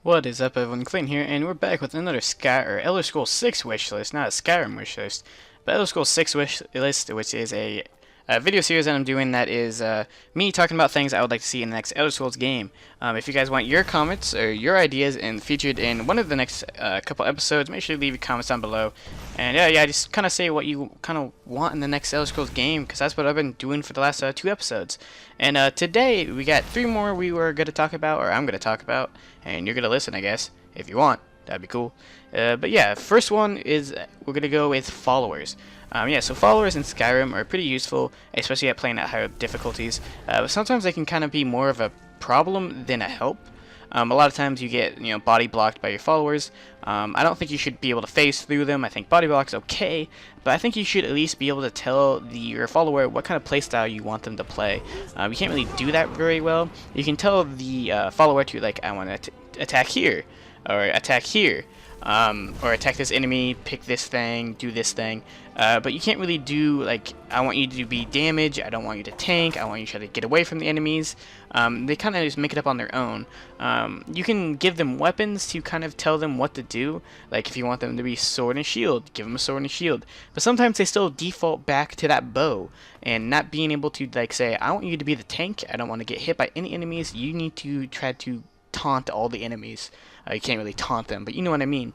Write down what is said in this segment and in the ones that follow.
What is up, everyone? Clayton here, and we're back with another Elder Scrolls 6 wishlist, not a Skyrim wishlist, but Elder Scrolls 6 wishlist, which is a video series that I'm doing that is me talking about things I would like to see in the next Elder Scrolls game. If you guys want your comments or your ideas and featured in one of the next couple episodes, make sure you leave your comments down below. And yeah, just kind of say what you kind of want in the next Elder Scrolls game, because that's what I've been doing for the last 2 episodes. And today we got 3 more we were going to talk about, or I'm going to talk about, and you're going to listen, I guess, if you want. That'd be cool. But yeah, first one is we're going to go with followers. Yeah, so followers in Skyrim are pretty useful, especially at playing at higher difficulties. But sometimes they can kind of be more of a problem than a help. A lot of times you get body blocked by your followers. I don't think you should be able to phase through them. I think body block's okay, but I think you should at least be able to tell your follower what kind of playstyle you want them to play. You can't really do that very well. You can tell the follower to, like, I want to attack here, or attack here, or attack this enemy, pick this thing, do this thing. But you can't really do, like, I want you to be damaged, I don't want you to tank, I want you to try to get away from the enemies. They kind of just make it up on their own. You can give them weapons to kind of tell them what to do. Like, if you want them to be sword and shield, give them a sword and shield. But sometimes they still default back to that bow, and not being able to, like, say, I want you to be the tank, I don't want to get hit by any enemies, you need to try to taunt all the enemies. You can't really taunt them, but you know what I mean.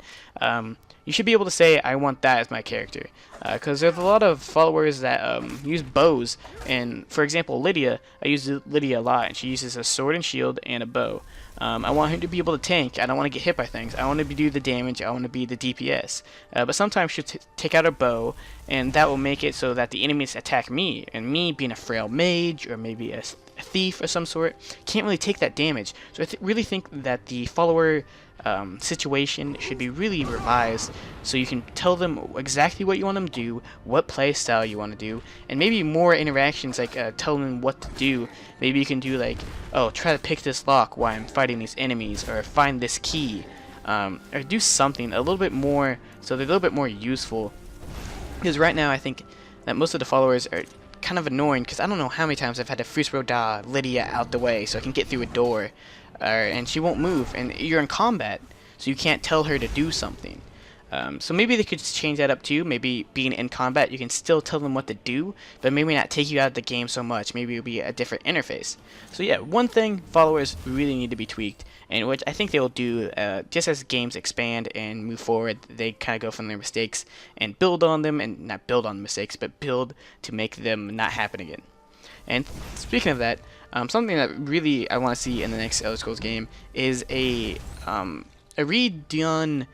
You should be able to say, I want that as my character. Because there's a lot of followers that use bows. And, for example, Lydia, I use Lydia a lot, and she uses a sword and shield and a bow. I want her to be able to tank. I don't want to get hit by things. I want to do the damage. I want to be the DPS. But sometimes she'll take out her bow, and that will make it so that the enemies attack me. And me, being a frail mage, or maybe a thief of some sort, can't really take that damage. So I really think that the follower situation should be really revised, so you can tell them exactly what you want them to do, what play style you want to do, and maybe more interactions, like tell them what to do. Maybe you can do, like, oh, try to pick this lock while I'm fighting these enemies, or find this key, or do something a little bit more so they're a little bit more useful. Because right now I think that most of the followers are kind of annoying, because I don't know how many times I've had to Fusro Lydia out the way so I can get through a door, and she won't move, and you're in combat, so you can't tell her to do something. So maybe they could just change that up too. Maybe being in combat, you can still tell them what to do, but maybe not take you out of the game so much. Maybe it'll be a different interface. So yeah, one thing followers really need to be tweaked, and which I think they will do just as games expand and move forward. They kind of go from their mistakes and build on them, and not build on the mistakes, but build to make them not happen again. And speaking of that, something that really I want to see in the next Elder Scrolls game is a redone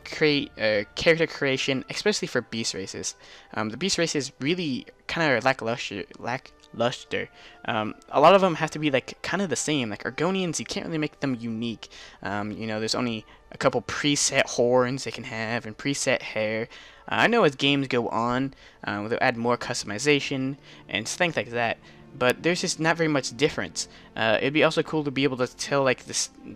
character creation, especially for beast races. The beast races really kind of lackluster. A lot of them have to be, like, kind of the same. Like Argonians, you can't really make them unique. There's only a couple preset horns they can have and preset hair. I know as games go on, they'll add more customization and things like that, but there's just not very much difference. It'd be also cool to be able to tell, like,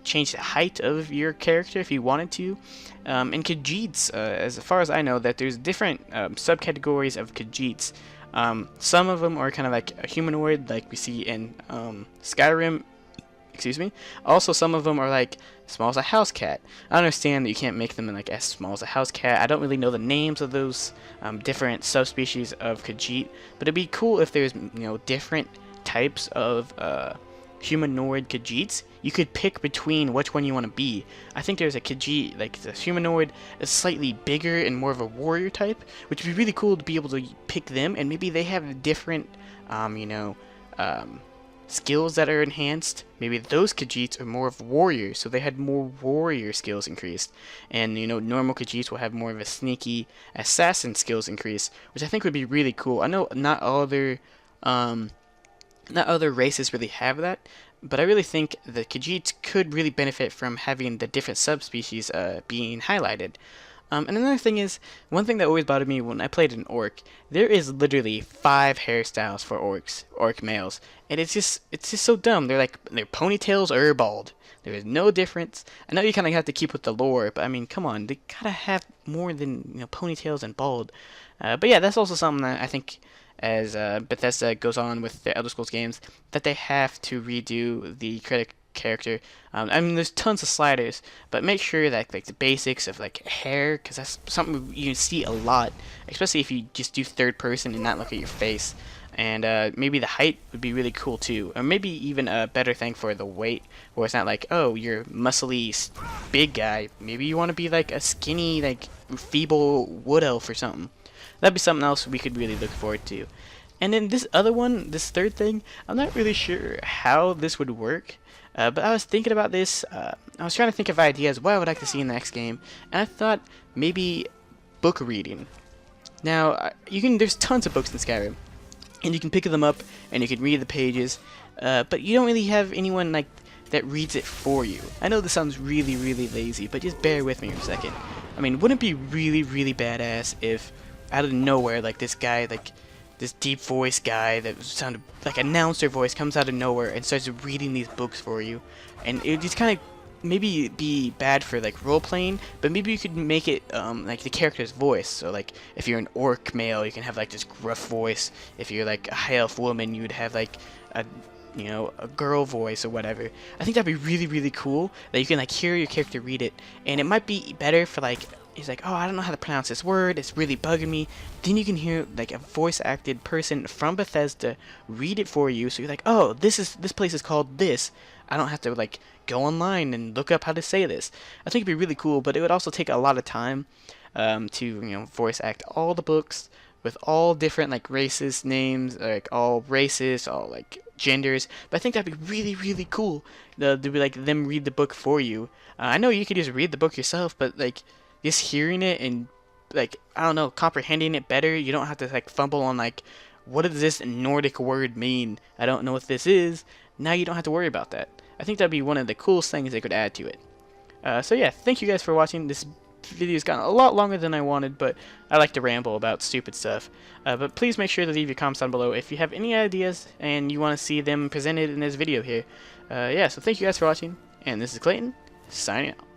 change the height of your character if you wanted to. And Khajiits, as far as I know, that there's different subcategories of Khajiits. Some of them are kind of like a humanoid, like we see in Skyrim. Excuse me. Also, some of them are like small as a house cat. I understand that you can't make them like as small as a house cat. I don't really know the names of those different subspecies of Khajiit, but it'd be cool if there's different types of humanoid Khajiits. You could pick between which one you want to be. I think there's a Khajiit, like the humanoid, is slightly bigger and more of a warrior type, which would be really cool to be able to pick them, and maybe they have different, skills that are enhanced. Maybe those Khajiits are more of warriors, so they had more warrior skills increased, and normal Khajiits will have more of a sneaky assassin skills increase, which I think would be really cool. I know not other races really have that, but I really think the Khajiits could really benefit from having the different subspecies being highlighted. And another thing is, one thing that always bothered me when I played an orc, there is literally 5 hairstyles for orc males, and it's just so dumb. They're ponytails or bald. There is no difference. I know you kind of have to keep with the lore, but I mean, come on, they gotta have more than ponytails and bald. But yeah, that's also something that I think, as Bethesda goes on with their Elder Scrolls games, that they have to redo the character. I mean, there's tons of sliders, but make sure that like the basics of like hair, because that's something you see a lot, especially if you just do third person and not look at your face. And maybe the height would be really cool too, or maybe even a better thing for the weight, where it's not like, oh, you're muscly big guy. Maybe you want to be like a skinny, like feeble wood elf or something. That'd be something else we could really look forward to. And then this other one, this third thing, I'm not really sure how this would work. But I was thinking about this. I was trying to think of ideas what I would like to see in the next game, and I thought maybe book reading. Now, there's tons of books in Skyrim, and you can pick them up and you can read the pages, but you don't really have anyone like that reads it for you. I know this sounds really, really lazy, but just bear with me for a second. I mean, wouldn't it be really, really badass if out of nowhere, like this guy, like this deep voice guy that sounded like announcer voice comes out of nowhere and starts reading these books for you, and it just kind of maybe be bad for like role playing, but maybe you could make it like the character's voice. So like if you're an orc male, you can have like this gruff voice. If you're like a high elf woman, you would have like a a girl voice or whatever. I think that'd be really, really cool that you can like hear your character read it, and it might be better for like, he's like, oh, I don't know how to pronounce this word, it's really bugging me. Then you can hear like a voice acted person from Bethesda read it for you, so you're like, oh, this place is called this. I don't have to like go online and look up how to say this. I think it'd be really cool, but it would also take a lot of time to voice act all the books with all different like races, names, like all races, all like genders. But I think that'd be really, really cool to be like them read the book for you. I know you could just read the book yourself, but like just hearing it and like, I don't know, comprehending it better. You don't have to like fumble on like, what does this Nordic word mean? I don't know what this is. Now you don't have to worry about that. I think that'd be one of the coolest things they could add to it. So yeah, thank you guys for watching. This video's gotten a lot longer than I wanted, but I like to ramble about stupid stuff. But please make sure to leave your comments down below if you have any ideas and you want to see them presented in this video here. Yeah, so thank you guys for watching, and this is Clayton, signing out.